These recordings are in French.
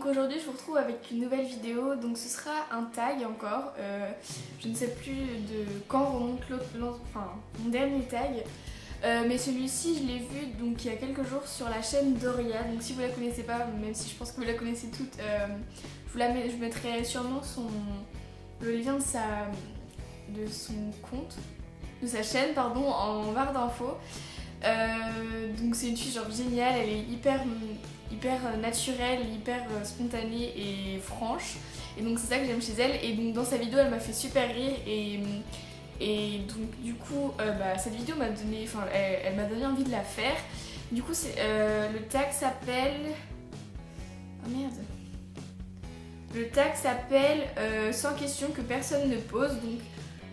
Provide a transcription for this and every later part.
aujourd'hui je vous retrouve avec une nouvelle vidéo, donc ce sera un tag encore, je ne sais plus de quand remonte mon dernier tag, mais celui-ci je l'ai vu donc il y a quelques jours sur la chaîne Doria, donc si vous la connaissez pas, même si je pense que vous la connaissez toutes, je mettrai sûrement le lien de son compte, de sa chaîne pardon, en barre d'infos. Donc c'est une fille genre géniale, elle est hyper naturelle, hyper spontanée et franche, et donc c'est ça que j'aime chez elle. Et donc dans sa vidéo elle m'a fait super rire et donc du coup cette vidéo m'a donné, elle m'a donné envie de la faire. Du coup le tag s'appelle, oh merde, le tag s'appelle 100 questions que personne ne pose. Donc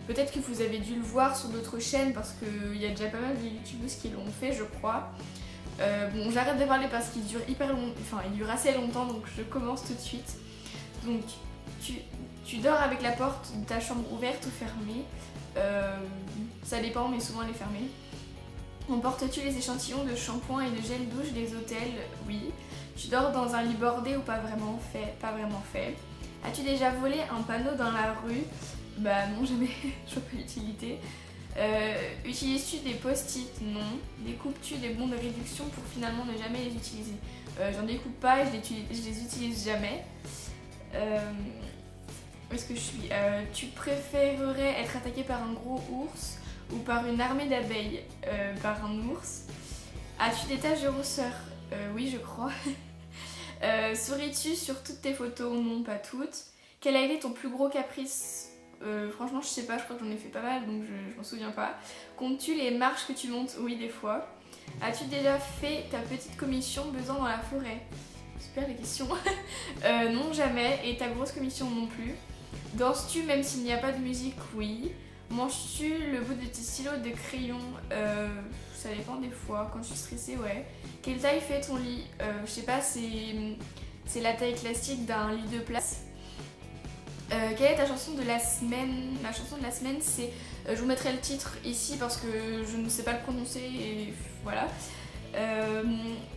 peut-être que vous avez dû le voir sur d'autres chaînes parce qu'il y a déjà pas mal de youtubeuses qui l'ont fait, je crois. Bon, j'arrête de parler parce qu'il dure il dure assez longtemps, donc je commence tout de suite. Donc tu dors avec la porte de ta chambre ouverte ou fermée, ça dépend mais souvent elle est fermée. Emportes-tu les échantillons de shampoing et de gel douche des hôtels? Oui. Tu dors dans un lit bordé ou pas vraiment fait? Pas vraiment fait. As-tu déjà volé un panneau dans la rue? Bah non, jamais, je vois pas l'utilité. Utilises-tu des post-it? Non. Découpes-tu des bons de réduction pour finalement ne jamais les utiliser? J'en découpe pas et je les utilise jamais. Où est-ce que je suis? Tu préférerais être attaqué par un gros ours ou par une armée d'abeilles? Par un ours. As-tu des taches de rousseur? Oui, je crois. Souris-tu sur toutes tes photos? Non, pas toutes. Quel a été ton plus gros caprice? Franchement je sais pas, je crois que j'en ai fait pas mal donc je m'en souviens pas. Comptes-tu les marches que tu montes? Oui, des fois. As-tu déjà fait ta petite commission besant dans la forêt? Super les questions. Non, jamais. Et ta grosse commission non plus. Danses-tu même s'il n'y a pas de musique? Oui. Manges-tu le bout de tes stylos de crayon? Ça dépend des fois, quand je suis stressée, ouais. Quelle taille fait ton lit? Je sais pas, c'est la taille classique d'un lit de place. Quelle est ta chanson de la semaine? Ma chanson de la semaine c'est, je vous mettrai le titre ici parce que je ne sais pas le prononcer et voilà.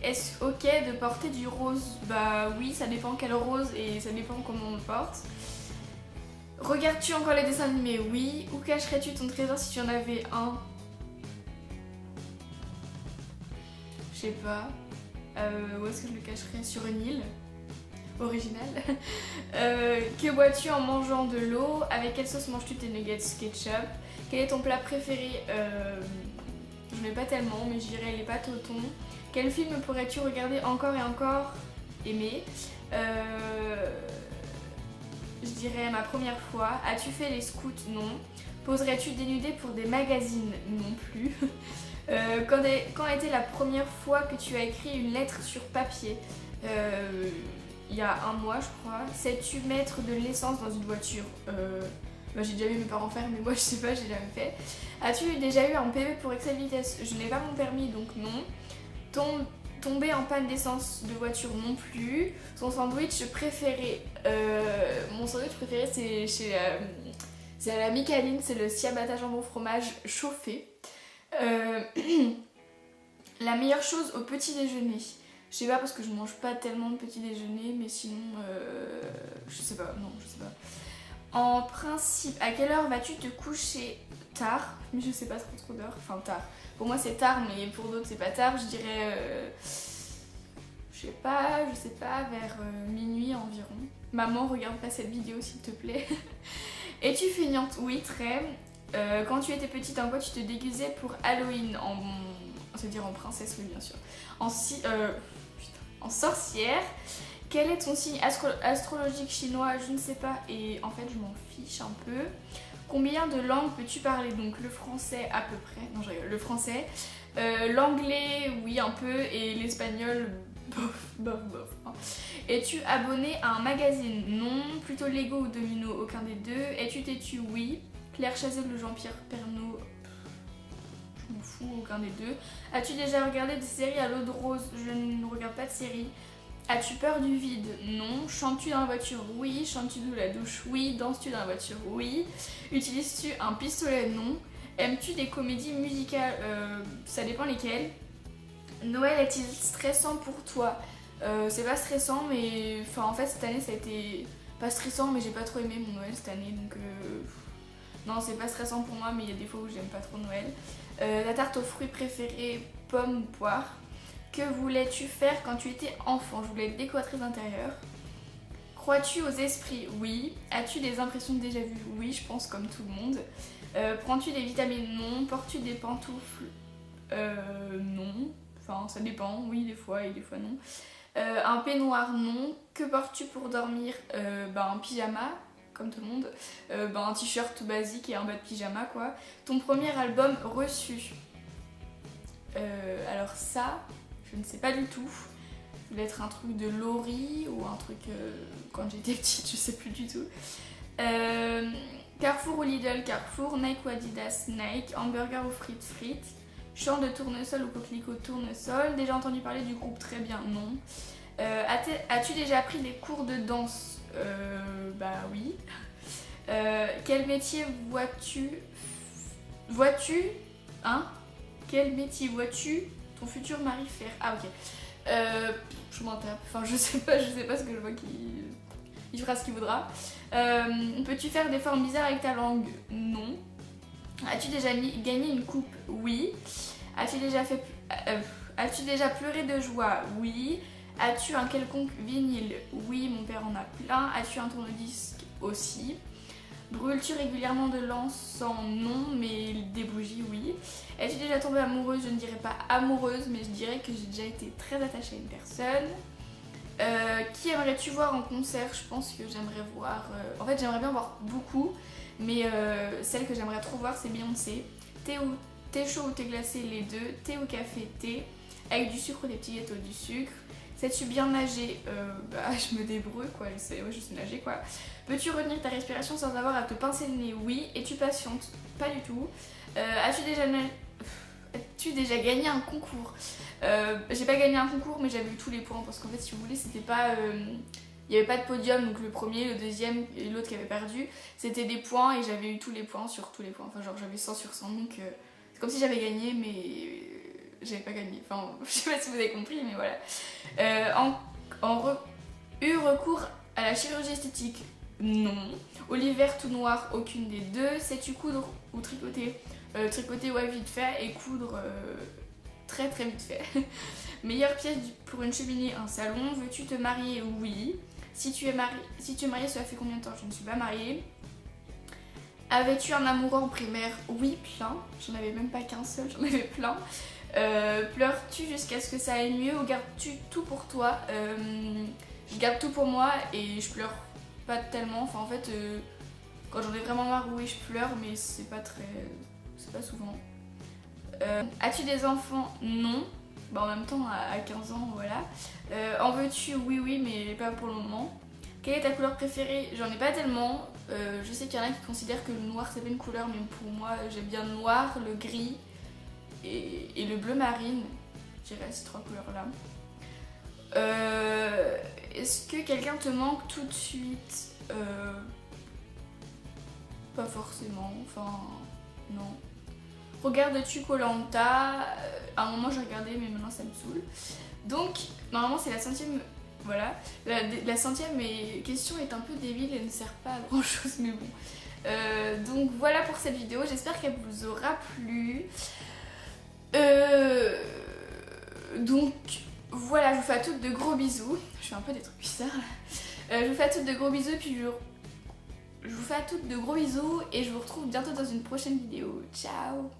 Est-ce ok de porter du rose? Bah oui, ça dépend quel rose et ça dépend comment on le porte. Regardes-tu encore les dessins animés? Oui. Où cacherais-tu ton trésor si tu en avais un? Je sais pas. Où est-ce que je le cacherais? Sur une île original. Que bois-tu en mangeant de l'eau? Avec quelle sauce manges-tu tes nuggets ketchup? Quel est ton plat préféré? Je n'ai pas tellement, mais je dirais les pâtes au thon. Quel film pourrais-tu regarder encore et encore aimer? Je dirais ma première fois. As-tu fait les scouts? Non. Poserais-tu dénudé pour des magazines? Non plus. Quand était la première fois que tu as écrit une lettre sur papier? Il y a un mois je crois. Sais-tu mettre de l'essence dans une voiture? J'ai déjà vu mes parents faire mais moi je sais pas, j'ai jamais fait. As-tu déjà eu un PV pour excès de vitesse? Je n'ai pas mon permis donc non. Tomber en panne d'essence de voiture non plus. Son sandwich préféré? Mon sandwich préféré c'est à la Micaline, c'est le ciabatta jambon fromage chauffé. La meilleure chose au petit déjeuner? Je sais pas parce que je mange pas tellement de petit déjeuner, mais sinon je sais pas, non je sais pas. En principe, à quelle heure vas-tu te coucher? Tard, mais je sais pas trop d'heure, enfin tard. Pour moi c'est tard mais pour d'autres c'est pas tard, je dirais je sais pas, vers minuit environ. Maman, regarde pas cette vidéo s'il te plaît. Es-tu feignante? Oui, très. Quand tu étais petite, en quoi tu te déguisais pour Halloween? C'est-à-dire en princesse, oui bien sûr. En sorcière. Quel est ton signe astrologique chinois? Je ne sais pas et en fait je m'en fiche un peu. Combien de langues peux-tu parler? Donc le français à peu près, non je rigole, le français. L'anglais oui un peu et l'espagnol bof. Hein. Es-tu abonné à un magazine? Non. Plutôt Lego ou Domino? Aucun des deux. Es-tu têtu? Oui. Claire Chazal ou Jean-Pierre Pernaut? Je m'en fous, aucun des deux. As-tu déjà regardé des séries à l'eau de rose? Je ne regarde pas de séries. As-tu peur du vide? Non. Chantes-tu dans la voiture? Oui. Chantes-tu sous la douche? Oui. Danses-tu dans la voiture? Oui. Utilises-tu un pistolet? Non. Aimes-tu des comédies musicales? Ça dépend lesquelles. Noël est-il stressant pour toi? C'est pas stressant, mais enfin en fait cette année ça a été pas stressant, mais j'ai pas trop aimé mon Noël cette année, donc non, c'est pas stressant pour moi, mais il y a des fois où j'aime pas trop Noël. Ta tarte aux fruits préférée, pomme ou poire. Que voulais-tu faire quand tu étais enfant? Je voulais être décoratrice d'intérieur. Crois-tu aux esprits? Oui. As-tu des impressions déjà vues? Oui, je pense comme tout le monde. Prends-tu des vitamines? Non. Portes-tu des pantoufles? Non. Enfin, ça dépend, oui, des fois et des fois non. Un peignoir? Non. Que portes-tu pour dormir? Un pyjama, comme tout le monde. Un t-shirt tout basique et un bas de pyjama, quoi. Ton premier album reçu? Alors ça, je ne sais pas du tout. Ça doit être un truc de Laurie ou un truc quand j'étais petite, je sais plus du tout. Carrefour ou Lidl? Carrefour. Nike ou Adidas? Nike. Hamburger ou frites? Frites. Champ de tournesol ou coquelicot? Tournesol. Déjà entendu parler du groupe Très Bien? Non. As-tu déjà pris des cours de danse? Bah oui. Quel métier vois-tu hein? Quel métier vois-tu ton futur mari faire? Ah ok. Je m'en tape. Enfin je sais pas ce que je vois il fera ce qu'il voudra. Peux-tu faire des formes bizarres avec ta langue? Non. As-tu déjà gagné une coupe? Oui. As-tu déjà pleuré de joie? Oui. As-tu un quelconque vinyle? Oui, mon père en a plein. As-tu un tourne-disque? Aussi. Brûles-tu régulièrement de l'encens? Non, mais des bougies, oui. Es-tu déjà tombée amoureuse? Je ne dirais pas amoureuse, mais je dirais que j'ai déjà été très attachée à une personne. Qui aimerais-tu voir en concert? Je pense que j'aimerais voir... En fait, j'aimerais bien voir beaucoup, mais celle que j'aimerais trop voir, c'est Beyoncé. Thé chaud ou thé glacé? Les deux. Thé ou café? Thé. Avec du sucre ou des petits gâteaux? Du sucre. Sais-tu bien nager? Je me débrouille, quoi. Je sais nager, quoi. Peux-tu retenir ta respiration sans avoir à te pincer le nez? Oui. Es-tu patiente? Pas du tout. As-tu déjà gagné un concours? J'ai pas gagné un concours, mais j'avais eu tous les points parce qu'en fait, si vous voulez, c'était pas... Il n'y avait pas de podium, donc le premier, le deuxième et l'autre qui avait perdu, c'était des points et j'avais eu tous les points sur tous les points. Enfin, genre j'avais 100 sur 100, donc c'est comme si j'avais gagné, mais j'avais pas gagné. Enfin, je sais pas si vous avez compris, mais voilà. Eu recours à la chirurgie esthétique? Non. Oliver tout noir? Aucune des deux. Sais-tu coudre ou tricoter? Tricoter, ouais, vite fait, et coudre très très vite fait. Meilleure pièce pour une cheminée? Un salon. Veux-tu te marier? Oui. Si tu es mariée, cela fait combien de temps? Je ne suis pas mariée. Avais-tu un amoureux en primaire? Oui, plein. J'en avais même pas qu'un seul, j'en avais plein. Pleures-tu jusqu'à ce que ça aille mieux ou gardes-tu tout pour toi? Je garde tout pour moi et je pleure pas tellement. Enfin, en fait, quand j'en ai vraiment marre, oui, je pleure, mais c'est pas souvent. As-tu des enfants? Non. En même temps, à 15 ans, voilà. En veux-tu? Oui, oui, mais pas pour le moment. Quelle est ta couleur préférée? J'en ai pas tellement. Je sais qu'il y en a qui considèrent que le noir c'est pas une couleur, mais pour moi, j'aime bien le noir, le gris et le bleu marine. Je dirais ces trois couleurs-là. Est-ce que quelqu'un te manque tout de suite? Pas forcément. Enfin, non. Regardes-tu koh À un moment j'ai regardé, mais maintenant ça me saoule. Donc, normalement c'est la centième. Voilà. La centième question est un peu débile et ne sert pas à grand chose, mais bon. Donc voilà pour cette vidéo. J'espère qu'elle vous aura plu. Donc voilà, je vous fais à toutes de gros bisous. Je fais un peu des trucs bizarres là. Je vous fais à toutes de gros bisous, puis je vous fais à toutes de gros bisous et je vous retrouve bientôt dans une prochaine vidéo. Ciao!